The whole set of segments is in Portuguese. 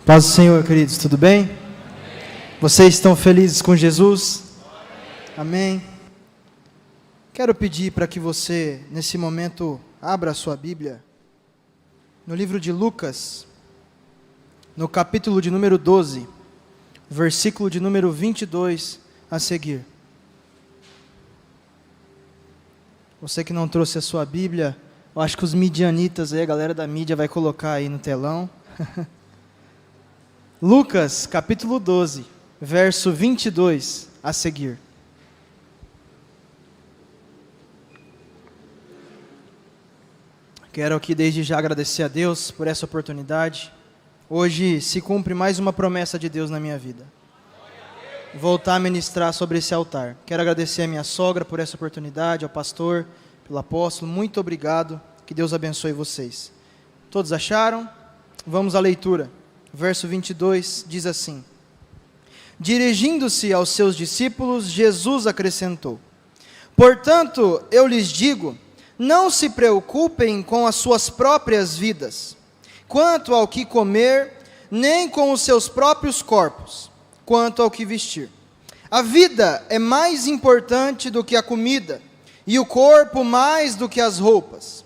Paz do Senhor, queridos, tudo bem? Amém. Vocês estão felizes com Jesus? Amém. Quero pedir para que você, nesse momento, abra a sua Bíblia no livro de Lucas, no capítulo de número 12, versículo de número 22 a seguir. Você que não trouxe a sua Bíblia, eu acho que os midianitas aí, a galera da mídia vai colocar aí no telão. Lucas, capítulo 12, verso 22 a seguir. Quero aqui desde já agradecer a Deus por essa oportunidade. Hoje se cumpre mais uma promessa de Deus na minha vida. Voltar a ministrar sobre esse altar. Quero agradecer a minha sogra por essa oportunidade, ao pastor, pelo apóstolo. Muito obrigado. Que Deus abençoe vocês. Todos acharam? Vamos à leitura. Verso 22 diz assim: Dirigindo-se aos seus discípulos, Jesus acrescentou: Portanto, eu lhes digo, não se preocupem com as suas próprias vidas, quanto ao que comer, nem com os seus próprios corpos, quanto ao que vestir. A vida é mais importante do que a comida, e o corpo mais do que as roupas.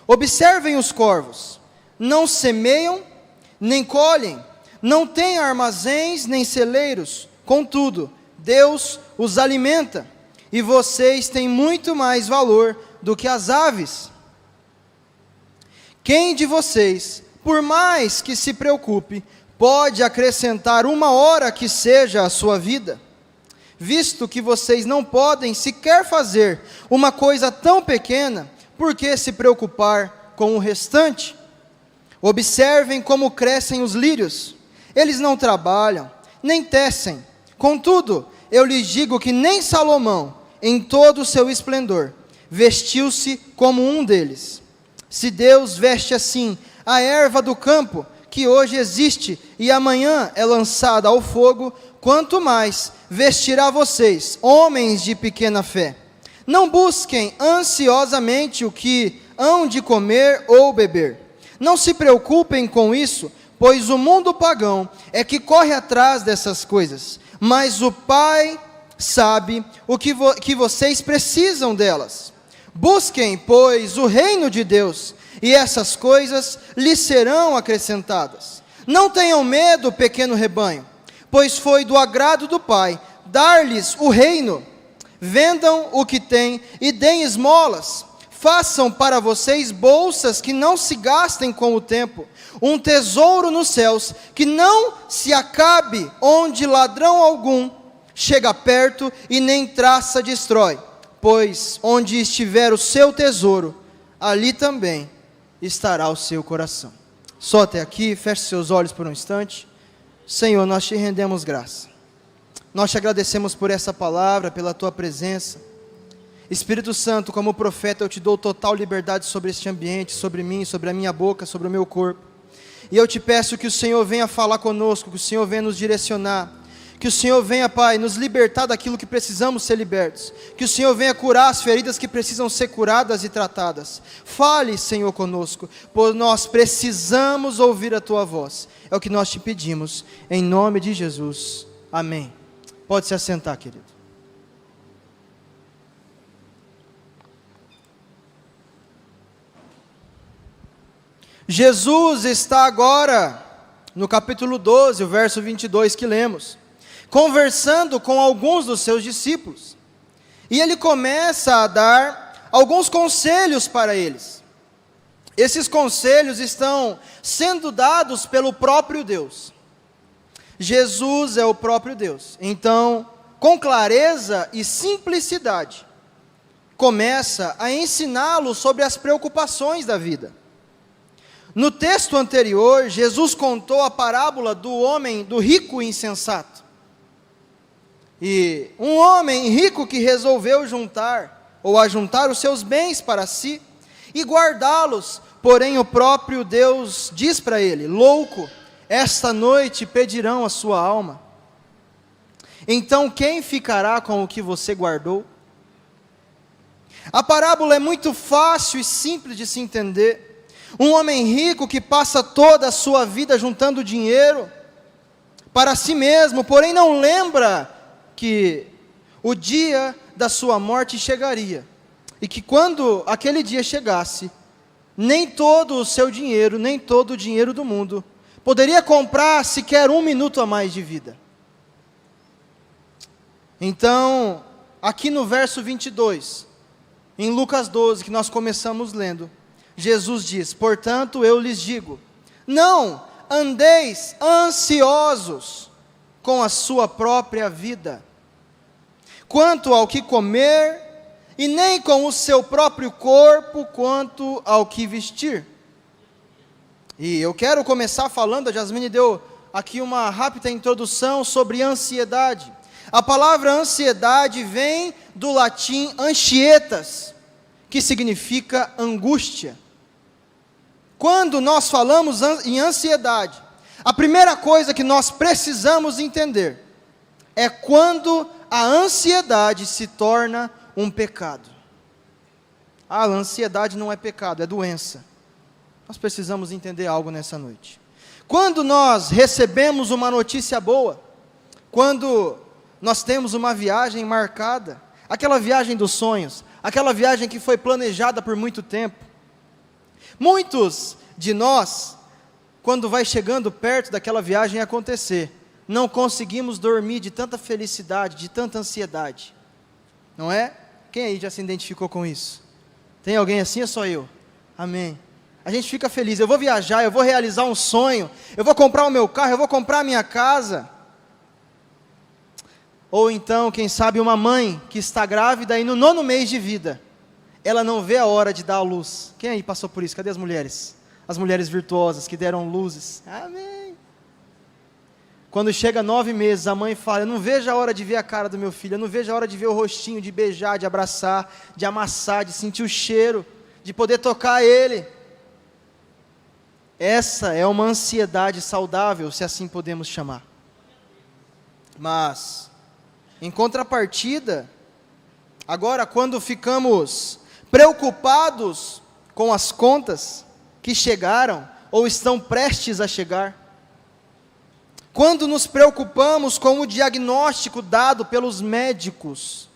Observem os corvos, não semeiam, nem colhem, não têm armazéns nem celeiros, contudo, Deus os alimenta, e vocês têm muito mais valor do que as aves. Quem de vocês, por mais que se preocupe, pode acrescentar uma hora que seja à sua vida? Visto que vocês não podem sequer fazer uma coisa tão pequena, por que se preocupar com o restante? Observem como crescem os lírios. Eles não trabalham, nem tecem. Contudo, eu lhes digo que nem Salomão, em todo o seu esplendor, vestiu-se como um deles. Se Deus veste assim a erva do campo, que hoje existe e amanhã é lançada ao fogo, quanto mais vestirá vocês, homens de pequena fé. Não busquem ansiosamente o que hão de comer ou beber. Não se preocupem com isso, pois o mundo pagão é que corre atrás dessas coisas, mas o Pai sabe o que vocês precisam delas. Busquem, pois, o reino de Deus, e essas coisas lhes serão acrescentadas. Não tenham medo, pequeno rebanho, pois foi do agrado do Pai dar-lhes o reino. Vendam o que têm e deem esmolas. Façam para vocês bolsas que não se gastem com o tempo, um tesouro nos céus que não se acabe, onde ladrão algum chega perto e nem traça destrói. Pois onde estiver o seu tesouro, ali também estará o seu coração. Só até aqui, feche seus olhos por um instante. Senhor, nós te rendemos graça. Nós te agradecemos por essa palavra, pela tua presença. Espírito Santo, como profeta, eu te dou total liberdade sobre este ambiente, sobre mim, sobre a minha boca, sobre o meu corpo. E eu te peço que o Senhor venha falar conosco, que o Senhor venha nos direcionar, que o Senhor venha, Pai, nos libertar daquilo que precisamos ser libertos, que o Senhor venha curar as feridas que precisam ser curadas e tratadas. Fale, Senhor, conosco, pois nós precisamos ouvir a tua voz. É o que nós te pedimos, em nome de Jesus. Amém. Pode se assentar, querido. Jesus está agora, no capítulo 12, o verso 22 que lemos, conversando com alguns dos seus discípulos, e ele começa a dar alguns conselhos para eles. Esses conselhos estão sendo dados pelo próprio Deus. Jesus é o próprio Deus. Então, com clareza e simplicidade, começa a ensiná-los sobre as preocupações da vida. No texto anterior, Jesus contou a parábola do rico insensato. E um homem rico que resolveu ajuntar os seus bens para si e guardá-los, porém o próprio Deus diz para ele: louco, esta noite pedirão a sua alma. Então quem ficará com o que você guardou? A parábola é muito fácil e simples de se entender. Um homem rico que passa toda a sua vida juntando dinheiro, para si mesmo, porém não lembra que o dia da sua morte chegaria, e que quando aquele dia chegasse, nem todo o seu dinheiro, nem todo o dinheiro do mundo, poderia comprar sequer 1 minuto a mais de vida. Então, aqui no verso 22, em Lucas 12, que nós começamos lendo, Jesus diz: portanto eu lhes digo, não andeis ansiosos com a sua própria vida, quanto ao que comer, e nem com o seu próprio corpo, quanto ao que vestir. E eu quero começar falando, a Jasmine deu aqui uma rápida introdução sobre ansiedade. A palavra ansiedade vem do latim anxietas, que significa angústia. Quando nós falamos em ansiedade, a primeira coisa que nós precisamos entender é quando a ansiedade se torna um pecado. A ansiedade não é pecado, é doença. Nós precisamos entender algo nessa noite. Quando nós recebemos uma notícia boa, quando nós temos uma viagem marcada, aquela viagem dos sonhos, aquela viagem que foi planejada por muito tempo, muitos de nós, quando vai chegando perto daquela viagem acontecer, não conseguimos dormir de tanta felicidade, de tanta ansiedade, não é? Quem aí já se identificou com isso? Tem alguém assim ou só eu? Amém. A gente fica feliz, eu vou viajar, eu vou realizar um sonho, eu vou comprar o meu carro, eu vou comprar a minha casa. Ou então, quem sabe, uma mãe que está grávida e no 9º mês de vida, ela não vê a hora de dar à luz. Quem aí passou por isso? Cadê as mulheres? As mulheres virtuosas que deram luzes. Amém. Quando chega 9 meses, a mãe fala: eu não vejo a hora de ver a cara do meu filho, eu não vejo a hora de ver o rostinho, de beijar, de abraçar, de amassar, de sentir o cheiro, de poder tocar ele. Essa é uma ansiedade saudável, se assim podemos chamar. Mas, em contrapartida, agora quando ficamos preocupados com as contas que chegaram ou estão prestes a chegar, quando nos preocupamos com o diagnóstico dado pelos médicos,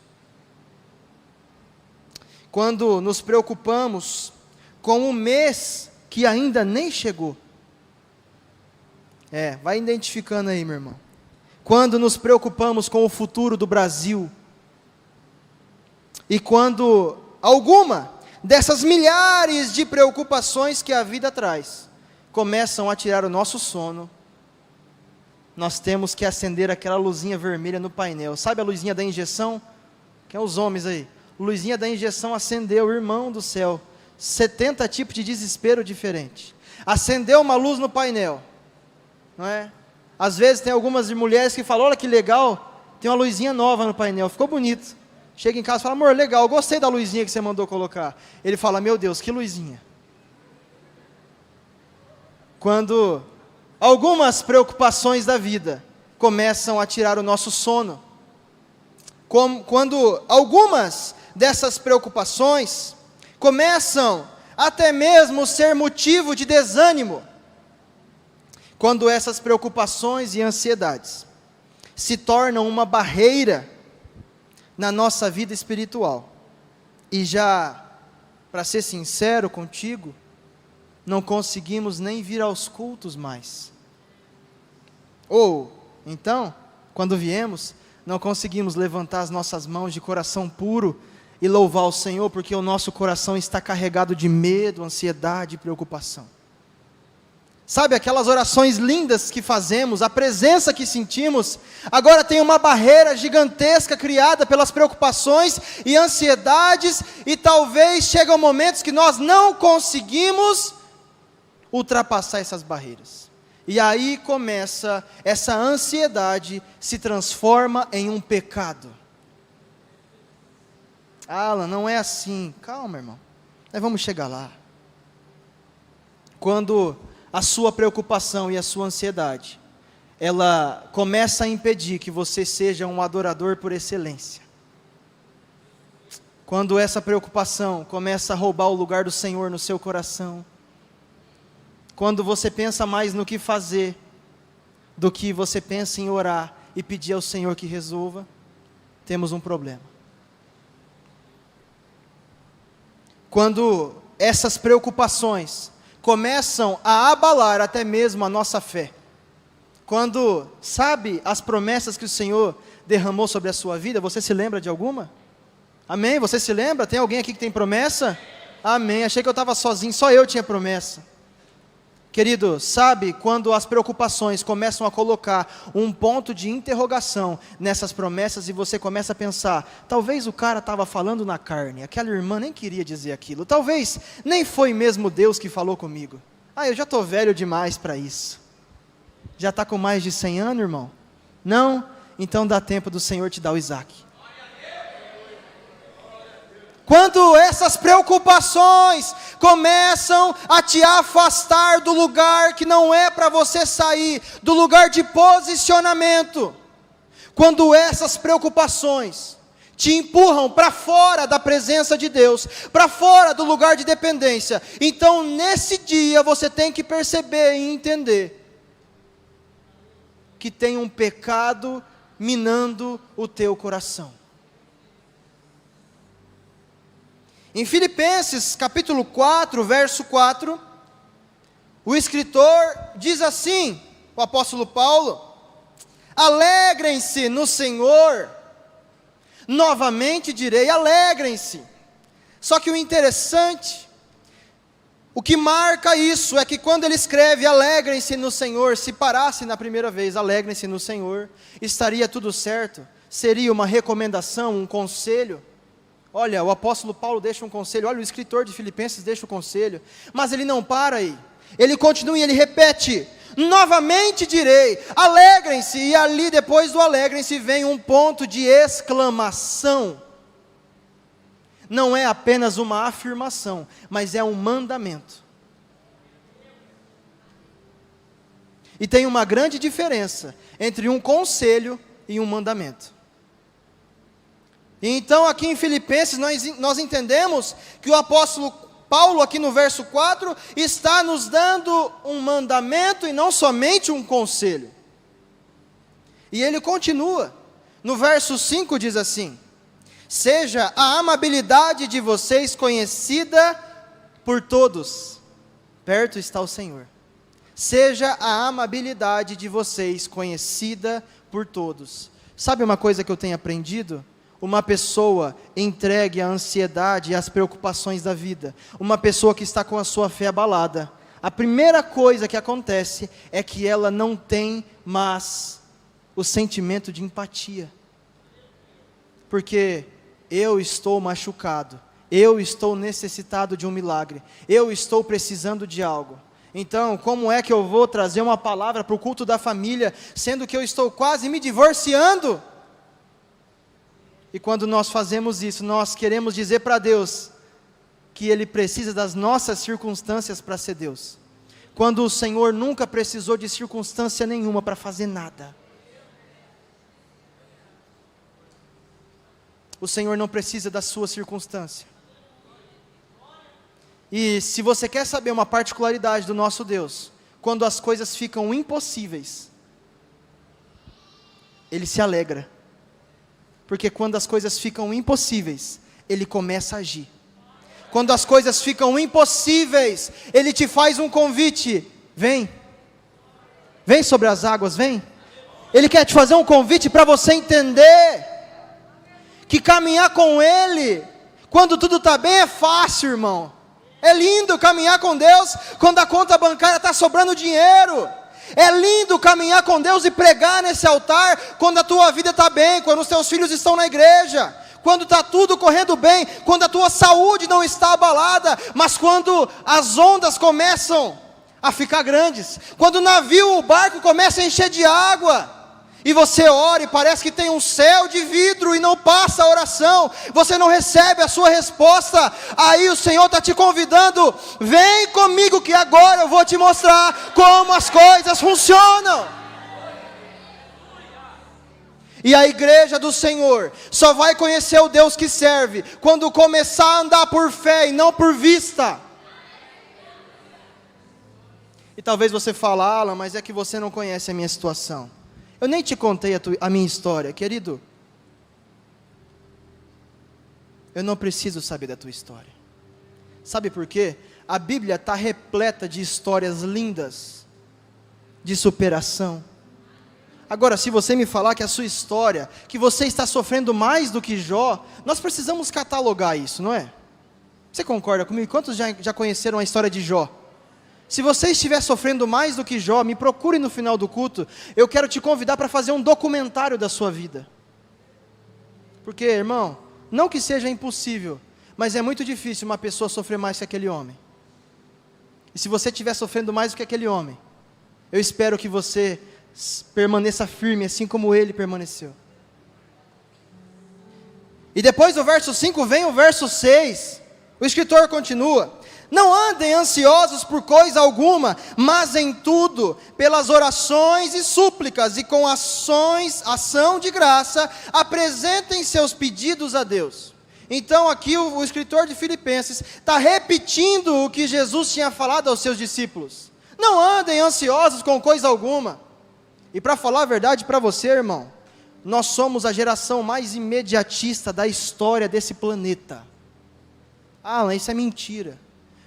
quando nos preocupamos com o mês que ainda nem chegou, vai identificando aí, meu irmão. Quando nos preocupamos com o futuro do Brasil, e quando alguma dessas milhares de preocupações que a vida traz começam a tirar o nosso sono, nós temos que acender aquela luzinha vermelha no painel. Sabe a luzinha da injeção? Que é os homens aí. Luzinha da injeção acendeu, irmão do céu. 70 tipos de desespero diferente. Acendeu uma luz no painel, não é? Às vezes tem algumas mulheres que falam: olha que legal, tem uma luzinha nova no painel, ficou bonito. Chega em casa e fala: amor, legal, gostei da luzinha que você mandou colocar. Ele fala: meu Deus, que luzinha. Quando algumas preocupações da vida começam a tirar o nosso sono, quando algumas dessas preocupações começam até mesmo ser motivo de desânimo, quando essas preocupações e ansiedades se tornam uma barreira na nossa vida espiritual, e já, para ser sincero contigo, não conseguimos nem vir aos cultos mais, ou então, quando viemos, não conseguimos levantar as nossas mãos de coração puro e louvar o Senhor, porque o nosso coração está carregado de medo, ansiedade e preocupação. Sabe, aquelas orações lindas que fazemos, a presença que sentimos, agora tem uma barreira gigantesca criada pelas preocupações e ansiedades, e talvez chegam momentos que nós não conseguimos ultrapassar essas barreiras. E aí começa, essa ansiedade se transforma em um pecado. Alan, não é assim. Calma, irmão, nós vamos chegar lá. Quando a sua preocupação e a sua ansiedade, ela começa a impedir que você seja um adorador por excelência. Quando essa preocupação começa a roubar o lugar do Senhor no seu coração, quando você pensa mais no que fazer do que você pensa em orar e pedir ao Senhor que resolva, temos um problema. Quando essas preocupações começam a abalar até mesmo a nossa fé, quando, sabe, as promessas que o Senhor derramou sobre a sua vida, você se lembra de alguma? Amém? Você se lembra? Tem alguém aqui que tem promessa? Amém. Achei que eu estava sozinho, só eu tinha promessa. Querido, sabe, quando as preocupações começam a colocar um ponto de interrogação nessas promessas e você começa a pensar, talvez o cara estava falando na carne, aquela irmã nem queria dizer aquilo, talvez nem foi mesmo Deus que falou comigo. Eu já estou velho demais para isso. Já está com mais de 100 anos, irmão? Não? Então dá tempo do Senhor te dar o Isaac. Quando essas preocupações começam a te afastar do lugar que não é para você sair, do lugar de posicionamento, quando essas preocupações te empurram para fora da presença de Deus, para fora do lugar de dependência, então nesse dia você tem que perceber e entender que tem um pecado minando o teu coração. Em Filipenses capítulo 4, verso 4, o escritor diz assim, o apóstolo Paulo: alegrem-se no Senhor, novamente direi, alegrem-se. Só que o interessante, o que marca isso é que quando ele escreve alegrem-se no Senhor, se parasse na primeira vez, alegrem-se no Senhor, estaria tudo certo, seria uma recomendação, um conselho. Olha, o apóstolo Paulo deixa um conselho, olha, o escritor de Filipenses deixa o conselho, mas ele não para aí, ele continua e ele repete, novamente direi, alegrem-se, e ali depois do alegrem-se vem um ponto de exclamação, não é apenas uma afirmação, mas é um mandamento, e tem uma grande diferença entre um conselho e um mandamento. Então aqui em Filipenses nós entendemos que o apóstolo Paulo aqui no verso 4 está nos dando um mandamento e não somente um conselho. E ele continua, no verso 5 diz assim: seja a amabilidade de vocês conhecida por todos, perto está o Senhor. Seja a amabilidade de vocês conhecida por todos. Sabe uma coisa que eu tenho aprendido? Uma pessoa entregue à ansiedade e às preocupações da vida, uma pessoa que está com a sua fé abalada, a primeira coisa que acontece é que ela não tem mais o sentimento de empatia, porque eu estou machucado, eu estou necessitado de um milagre, eu estou precisando de algo. Então, como é que eu vou trazer uma palavra para o culto da família, sendo que eu estou quase me divorciando? E quando nós fazemos isso, nós queremos dizer para Deus que Ele precisa das nossas circunstâncias para ser Deus, quando o Senhor nunca precisou de circunstância nenhuma para fazer nada. O Senhor não precisa da sua circunstância. E se você quer saber uma particularidade do nosso Deus, quando as coisas ficam impossíveis, Ele se alegra. Porque quando as coisas ficam impossíveis, Ele começa a agir. Quando as coisas ficam impossíveis, Ele te faz um convite. Vem. Vem sobre as águas, vem. Ele quer te fazer um convite para você entender que caminhar com Ele, quando tudo está bem, é fácil, irmão. É lindo caminhar com Deus quando a conta bancária está sobrando dinheiro. É lindo caminhar com Deus e pregar nesse altar quando a tua vida está bem, quando os teus filhos estão na igreja, quando está tudo correndo bem, quando a tua saúde não está abalada, mas quando as ondas começam a ficar grandes, quando o navio, o barco começa a encher de água, e você ora e parece que tem um céu de vidro e não passa a oração, você não recebe a sua resposta, aí o Senhor está te convidando, vem comigo que agora eu vou te mostrar como as coisas funcionam. E a igreja do Senhor só vai conhecer o Deus que serve quando começar a andar por fé e não por vista. E talvez você fale, Alan, mas é que você não conhece a minha situação. Eu nem te contei a minha história, querido. Eu não preciso saber da tua história. Sabe por quê? A Bíblia está repleta de histórias lindas, de superação. Agora, se você me falar que a sua história, que você está sofrendo mais do que Jó, nós precisamos catalogar isso, não é? Você concorda comigo? Quantos já conheceram a história de Jó? Se você estiver sofrendo mais do que Jó, me procure no final do culto. Eu quero te convidar para fazer um documentário da sua vida. Porque, irmão, não que seja impossível, mas é muito difícil uma pessoa sofrer mais que aquele homem. E se você estiver sofrendo mais do que aquele homem, eu espero que você permaneça firme, assim como ele permaneceu. E depois do verso 5 vem o verso 6. O escritor continua: não andem ansiosos por coisa alguma, mas em tudo, pelas orações e súplicas, e com ação de graça, apresentem seus pedidos a Deus. Então aqui o escritor de Filipenses está repetindo o que Jesus tinha falado aos seus discípulos. Não andem ansiosos com coisa alguma. E para falar a verdade para você, irmão, nós somos a geração mais imediatista da história desse planeta. Ah, isso é mentira.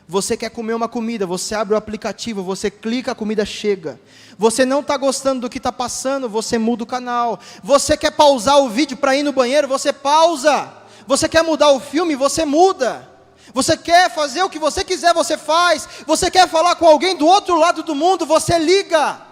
Você quer comer uma comida, você abre o aplicativo, você clica, a comida chega. Você não está gostando do que está passando, você muda o canal. Você quer pausar o vídeo para ir no banheiro, você pausa. Você quer mudar o filme, você muda. Você quer fazer o que você quiser, você faz. Você quer falar com alguém do outro lado do mundo, você liga.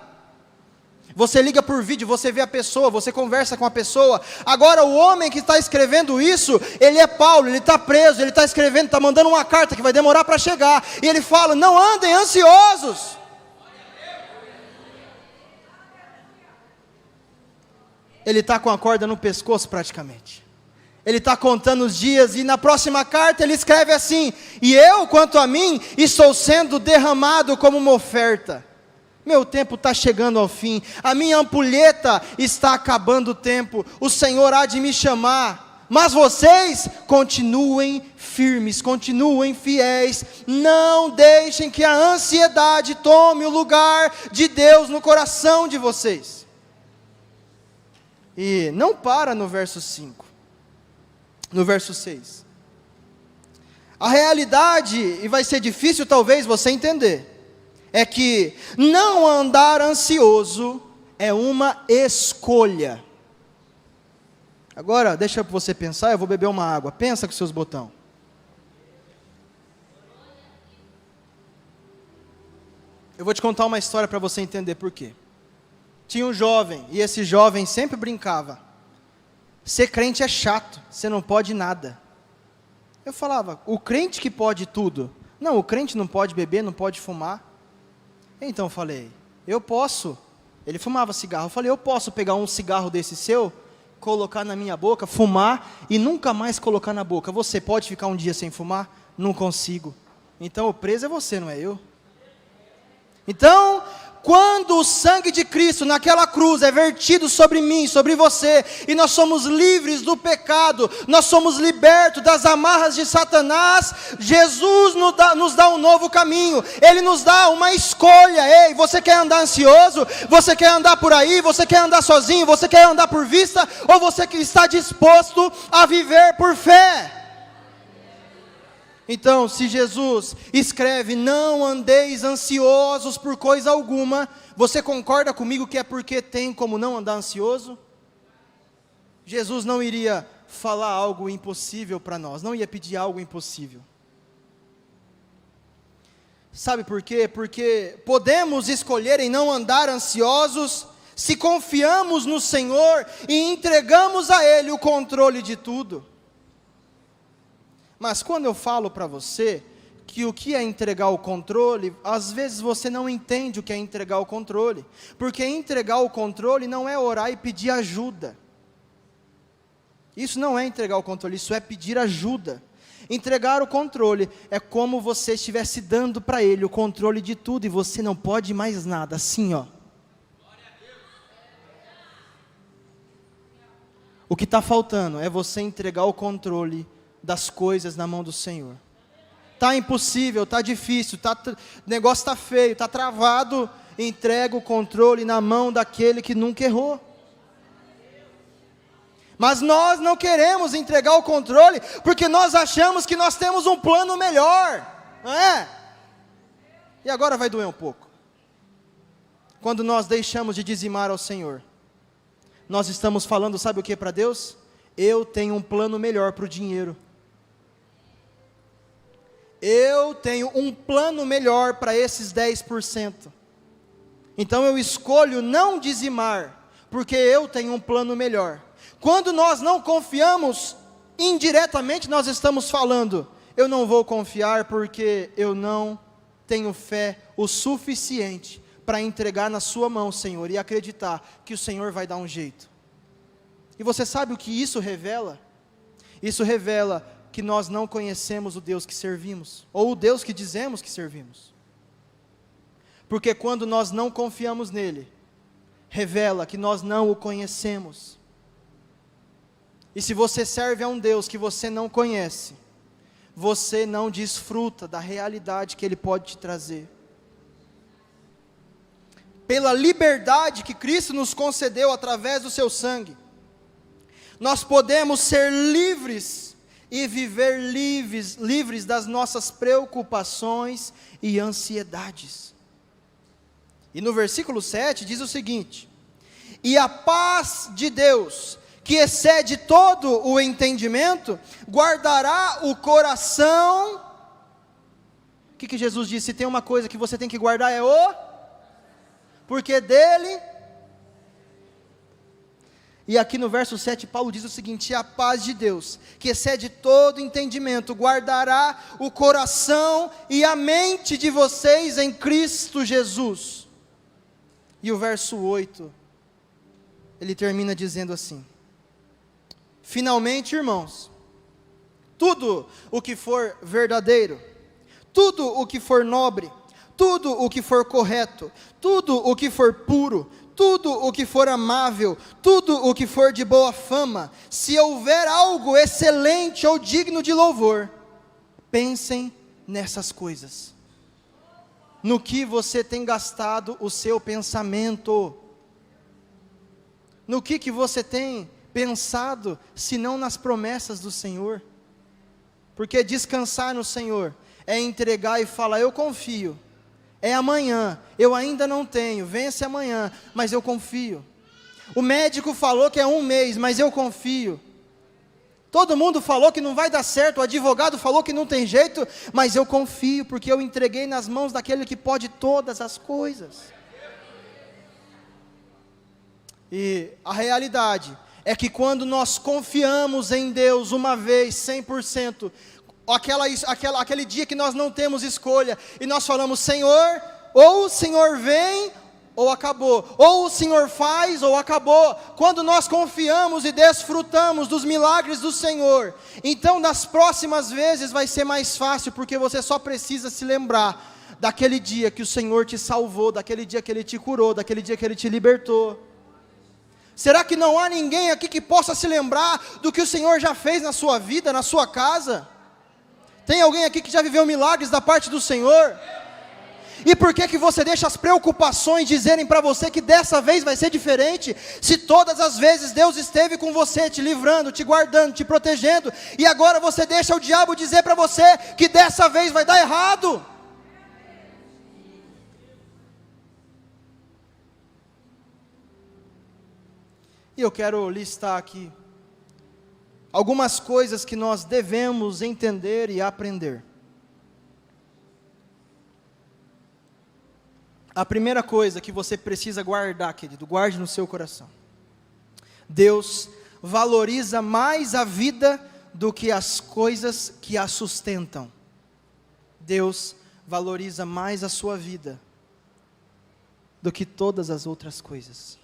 Você liga por vídeo, você vê a pessoa, você conversa com a pessoa. Agora o homem que está escrevendo isso, ele é Paulo, ele está preso, ele está escrevendo, está mandando uma carta que vai demorar para chegar. E ele fala, não andem ansiosos. Ele está com a corda no pescoço praticamente. Ele está contando os dias e na próxima carta ele escreve assim: e eu, quanto a mim, estou sendo derramado como uma oferta. Meu tempo está chegando ao fim, a minha ampulheta está acabando o tempo, o Senhor há de me chamar, mas vocês continuem firmes, continuem fiéis, não deixem que a ansiedade tome o lugar de Deus no coração de vocês. E não para no verso 5, no verso 6. A realidade, e vai ser difícil talvez você entender, é que não andar ansioso é uma escolha. Agora, deixa você pensar, eu vou beber uma água. Pensa com seus botões. Eu vou te contar uma história para você entender por quê. Tinha um jovem, e esse jovem sempre brincava: ser crente é chato, você não pode nada. Eu falava, o crente que pode tudo. Não, o crente não pode beber, não pode fumar. Então eu falei, eu posso. Ele fumava cigarro. Eu falei, eu posso pegar um cigarro desse seu, colocar na minha boca, fumar e nunca mais colocar na boca. Você pode ficar um dia sem fumar? Não consigo. Então o preso é você, não é eu. Então, quando o sangue de Cristo naquela cruz é vertido sobre mim, sobre você, e nós somos livres do pecado, nós somos libertos das amarras de Satanás, Jesus nos dá um novo caminho, Ele nos dá uma escolha. Ei, você quer andar ansioso? Você quer andar por aí? Você quer andar sozinho? Você quer andar por vista? Ou você que está disposto a viver por fé? Então, se Jesus escreve, não andeis ansiosos por coisa alguma, você concorda comigo que é porque tem como não andar ansioso? Jesus não iria falar algo impossível para nós, não ia pedir algo impossível. Sabe por quê? Porque podemos escolher em não andar ansiosos, se confiamos no Senhor e entregamos a Ele o controle de tudo. Mas quando eu falo para você que o que é entregar o controle, às vezes você não entende o que é entregar o controle, porque entregar o controle não é orar e pedir ajuda. Isso não é entregar o controle, isso é pedir ajuda. Entregar o controle é como você estivesse dando para Ele o controle de tudo e você não pode mais nada, assim ó. O que está faltando é você entregar o controle das coisas na mão do Senhor. Está impossível, está difícil, o negócio está feio, está travado. Entrega o controle na mão daquele que nunca errou. Mas nós não queremos entregar o controle, porque nós achamos que nós temos um plano melhor, não é? E agora vai doer um pouco. Quando nós deixamos de dizimar ao Senhor, nós estamos falando, sabe o que para Deus? Eu tenho um plano melhor para o dinheiro. Eu tenho um plano melhor para esses 10%. Então eu escolho não dizimar, porque eu tenho um plano melhor. Quando nós não confiamos, indiretamente nós estamos falando, eu não vou confiar porque eu não tenho fé o suficiente para entregar na sua mão, Senhor, e acreditar que o Senhor vai dar um jeito. E você sabe o que isso revela? Isso revela que nós não conhecemos o Deus que servimos, ou o Deus que dizemos que servimos. Porque quando nós não confiamos nele, revela que nós não o conhecemos. E se você serve a um Deus que você não conhece, você não desfruta da realidade que ele pode te trazer. Pela liberdade que Cristo nos concedeu através do seu sangue, nós podemos ser livres e viver livres das nossas preocupações e ansiedades. E no versículo 7 diz o seguinte: e a paz de Deus, que excede todo o entendimento, guardará o coração. O que Jesus disse? Se tem uma coisa que você tem que guardar é porque dele. E aqui no verso 7 Paulo diz o seguinte: e a paz de Deus, que excede todo entendimento, guardará o coração e a mente de vocês em Cristo Jesus. E o verso 8, ele termina dizendo assim: finalmente, irmãos, tudo o que for verdadeiro, tudo o que for nobre, tudo o que for correto, tudo o que for puro, tudo o que for amável, tudo o que for de boa fama, se houver algo excelente ou digno de louvor, pensem nessas coisas. No que você tem gastado o seu pensamento? No que você tem pensado, se não nas promessas do Senhor? Porque descansar no Senhor é entregar e falar: eu confio, é amanhã, eu ainda não tenho, vence amanhã, mas eu confio. O médico falou que é 1 mês, mas eu confio. Todo mundo falou que não vai dar certo, o advogado falou que não tem jeito, mas eu confio, porque eu entreguei nas mãos daquele que pode todas as coisas. E a realidade é que quando nós confiamos em Deus uma vez, 100%, aquele dia que nós não temos escolha, e nós falamos: Senhor, ou o Senhor vem, ou acabou, ou o Senhor faz, ou acabou. Quando nós confiamos e desfrutamos dos milagres do Senhor, então nas próximas vezes vai ser mais fácil, porque você só precisa se lembrar daquele dia que o Senhor te salvou, daquele dia que Ele te curou, daquele dia que Ele te libertou. Será que não há ninguém aqui que possa se lembrar do que o Senhor já fez na sua vida, na sua casa? Tem alguém aqui que já viveu milagres da parte do Senhor? E por que você deixa as preocupações dizerem para você que dessa vez vai ser diferente, se todas as vezes Deus esteve com você, te livrando, te guardando, te protegendo, e agora você deixa o diabo dizer para você que dessa vez vai dar errado? E eu quero listar aqui algumas coisas que nós devemos entender e aprender. A primeira coisa que você precisa guardar, querido, guarde no seu coração: Deus valoriza mais a vida do que as coisas que a sustentam. Deus valoriza mais a sua vida do que todas as outras coisas.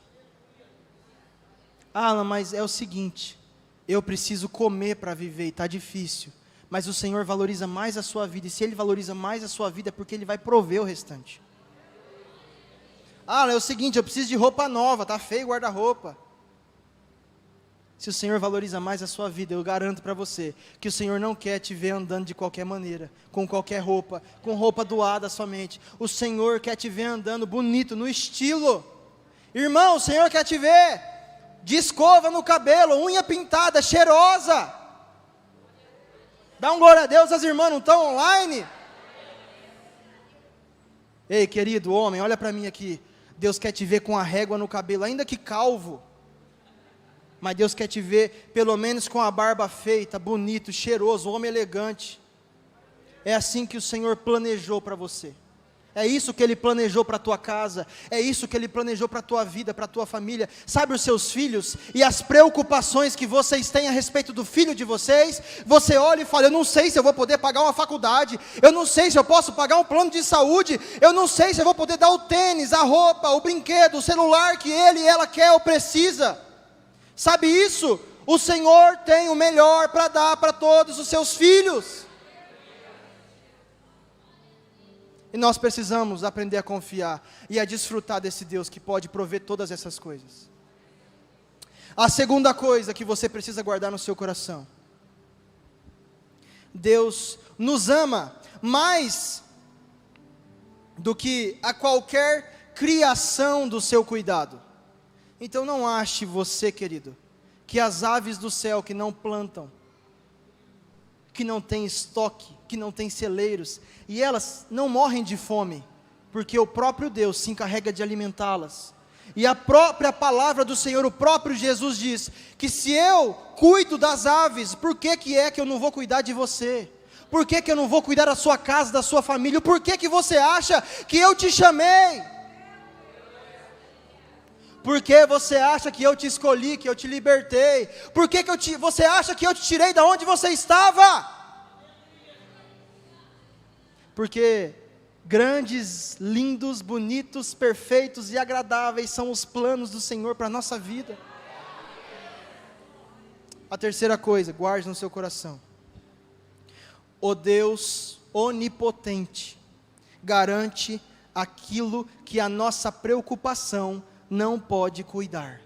Alan, mas é o seguinte, eu preciso comer para viver e está difícil. Mas o Senhor valoriza mais a sua vida, e se Ele valoriza mais a sua vida é porque Ele vai prover o restante. Ah, é o seguinte, eu preciso de roupa nova, está feio o guarda-roupa. Se o Senhor valoriza mais a sua vida, eu garanto para você que o Senhor não quer te ver andando de qualquer maneira, com qualquer roupa, com roupa doada somente. O Senhor quer te ver andando bonito, no estilo. Irmão, o Senhor quer te ver de escova no cabelo, unha pintada, cheirosa. Dá um glória a Deus, as irmãs não estão online? Ei, querido homem, olha para mim aqui. Deus quer te ver com a régua no cabelo, ainda que calvo. Mas Deus quer te ver, pelo menos com a barba feita, bonito, cheiroso, homem elegante. É assim que o Senhor planejou para você. É isso que Ele planejou para a tua casa. É isso que Ele planejou para a tua vida, para a tua família. Sabe os seus filhos e as preocupações que vocês têm a respeito do filho de vocês? Você olha e fala, eu não sei se eu vou poder pagar uma faculdade. Eu não sei se eu posso pagar um plano de saúde. Eu não sei se eu vou poder dar o tênis, a roupa, o brinquedo, o celular que ele e ela quer ou precisa. Sabe isso? O Senhor tem o melhor para dar para todos os seus filhos. E nós precisamos aprender a confiar e a desfrutar desse Deus que pode prover todas essas coisas. A segunda coisa que você precisa guardar no seu coração: Deus nos ama mais do que a qualquer criação do seu cuidado. Então não ache você, querido, que as aves do céu que não plantam, que não têm estoque, que não têm celeiros, e elas não morrem de fome, porque o próprio Deus se encarrega de alimentá-las. E a própria palavra do Senhor, o próprio Jesus diz, que se eu cuido das aves, por que eu não vou cuidar de você? Por que eu não vou cuidar da sua casa, da sua família? Por que você acha que eu te chamei? Por que você acha que eu te escolhi, que eu te libertei? Por que você acha que eu te tirei da onde você estava? Porque grandes, lindos, bonitos, perfeitos e agradáveis são os planos do Senhor para a nossa vida. A terceira coisa, guarde no seu coração: o Deus onipotente garante aquilo que a nossa preocupação não pode cuidar.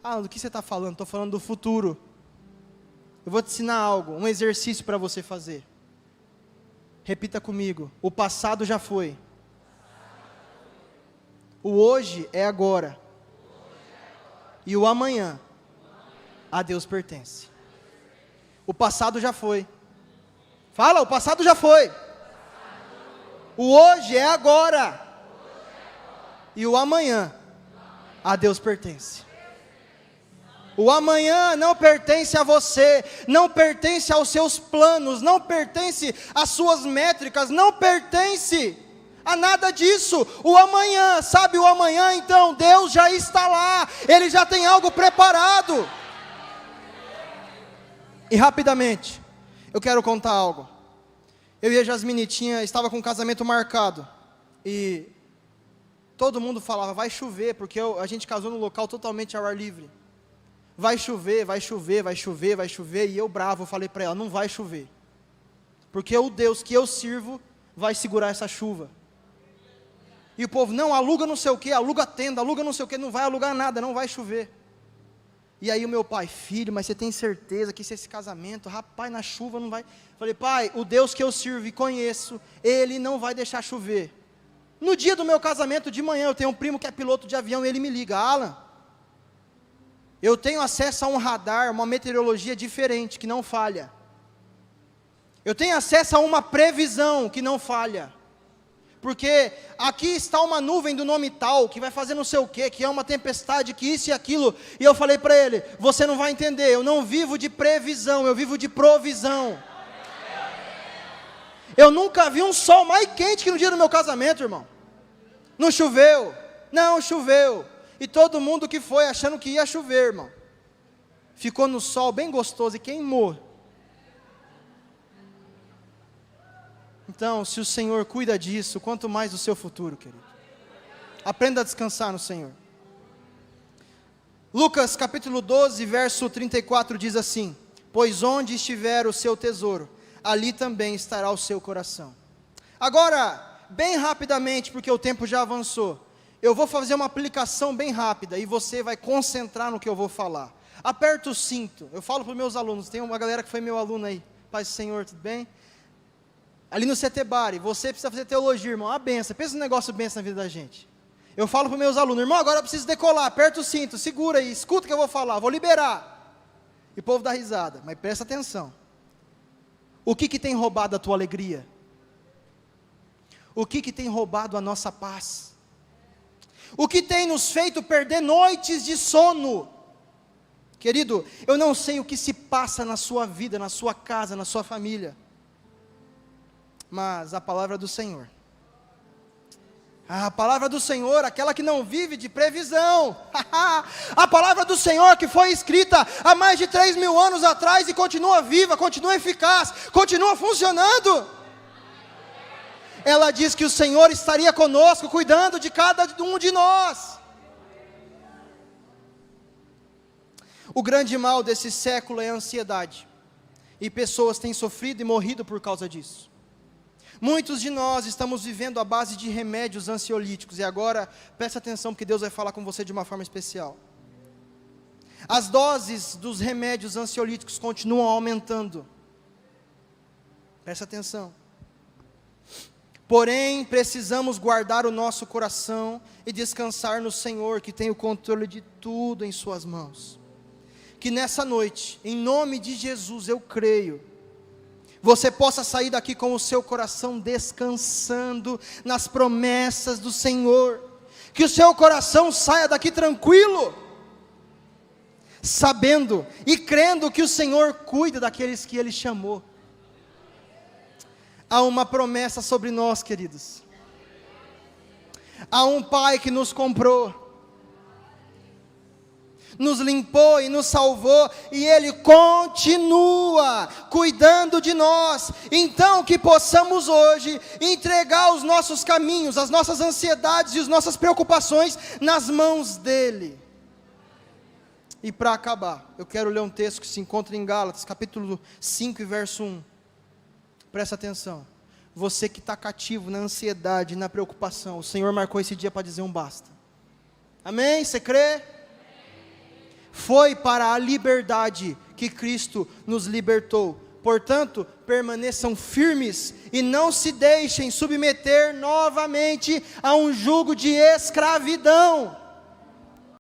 Ah, do que você está falando? Estou falando do futuro. Eu vou te ensinar algo, um exercício para você fazer. Repita comigo: o passado já foi. O hoje é agora. E o amanhã a Deus pertence. O passado já foi. Fala, o passado já foi. O hoje é agora. E o amanhã a Deus pertence. O amanhã não pertence a você, não pertence aos seus planos, não pertence às suas métricas, não pertence a nada disso. O amanhã, sabe o amanhã então? Deus já está lá, Ele já tem algo preparado. E rapidamente, eu quero contar algo. Eu e a Jasmine estava com um casamento marcado, e todo mundo falava, vai chover, porque a gente casou num local totalmente ao ar livre. Vai chover, vai chover, vai chover, vai chover. E eu bravo, falei para ela, não vai chover. Porque o Deus que eu sirvo vai segurar essa chuva. E o povo, não, aluga não sei o que, aluga tenda, aluga não sei o que, não vai alugar nada, não vai chover. E aí o meu pai, filho, mas você tem certeza que esse casamento, rapaz, na chuva não vai. Falei, pai, o Deus que eu sirvo e conheço, Ele não vai deixar chover. No dia do meu casamento de manhã, eu tenho um primo que é piloto de avião, e ele me liga, Alan, eu tenho acesso a um radar, uma meteorologia diferente, que não falha. Eu tenho acesso a uma previsão que não falha. Porque aqui está uma nuvem do nome tal, que vai fazer não sei o quê, que é uma tempestade, que isso e aquilo. E eu falei para ele, você não vai entender, eu não vivo de previsão, eu vivo de provisão. Eu nunca vi um sol mais quente que no dia do meu casamento, irmão. Não choveu, não choveu. E todo mundo que foi achando que ia chover, irmão, ficou no sol bem gostoso e queimou. Então, se o Senhor cuida disso, quanto mais do seu futuro, querido. Aprenda a descansar no Senhor. Lucas capítulo 12, verso 34 diz assim, pois onde estiver o seu tesouro, ali também estará o seu coração. Agora, bem rapidamente, porque o tempo já avançou, eu vou fazer uma aplicação bem rápida e você vai concentrar no que eu vou falar. Aperta o cinto. Eu falo para os meus alunos, tem uma galera que foi meu aluno aí. Paz do Senhor, tudo bem? Ali no CETEBARE, você precisa fazer teologia, irmão, uma benção. Pensa num negócio benção na vida da gente. Eu falo para os meus alunos, irmão, agora eu preciso decolar, aperta o cinto, segura aí, escuta o que eu vou falar, vou liberar. E o povo dá risada, mas presta atenção. O que tem roubado a tua alegria? O que tem roubado a nossa paz? O que tem nos feito perder noites de sono? Querido, eu não sei o que se passa na sua vida, na sua casa, na sua família, mas a palavra do Senhor, a palavra do Senhor, aquela que não vive de previsão, a palavra do Senhor que foi escrita há mais de 3.000 anos atrás e continua viva, continua eficaz, continua funcionando. Ela diz que o Senhor estaria conosco, cuidando de cada um de nós. O grande mal desse século é a ansiedade, e pessoas têm sofrido e morrido por causa disso. Muitos de nós estamos vivendo à base de remédios ansiolíticos, e agora, preste atenção, porque Deus vai falar com você de uma forma especial. As doses dos remédios ansiolíticos continuam aumentando. Preste atenção. Porém, precisamos guardar o nosso coração e descansar no Senhor, que tem o controle de tudo em suas mãos. Que nessa noite, em nome de Jesus, eu creio, você possa sair daqui com o seu coração descansando nas promessas do Senhor. Que o seu coração saia daqui tranquilo, sabendo e crendo que o Senhor cuida daqueles que Ele chamou. Há uma promessa sobre nós, queridos. Há um Pai que nos comprou, nos limpou e nos salvou, e Ele continua cuidando de nós. Então que possamos hoje entregar os nossos caminhos, as nossas ansiedades e as nossas preocupações nas mãos dEle. E para acabar, eu quero ler um texto que se encontra em Gálatas, capítulo 5 e verso 1. Presta atenção. Você que está cativo na ansiedade, na preocupação, o Senhor marcou esse dia para dizer um basta. Amém? Você crê? Foi para a liberdade que Cristo nos libertou. Portanto, permaneçam firmes e não se deixem submeter novamente a um jugo de escravidão.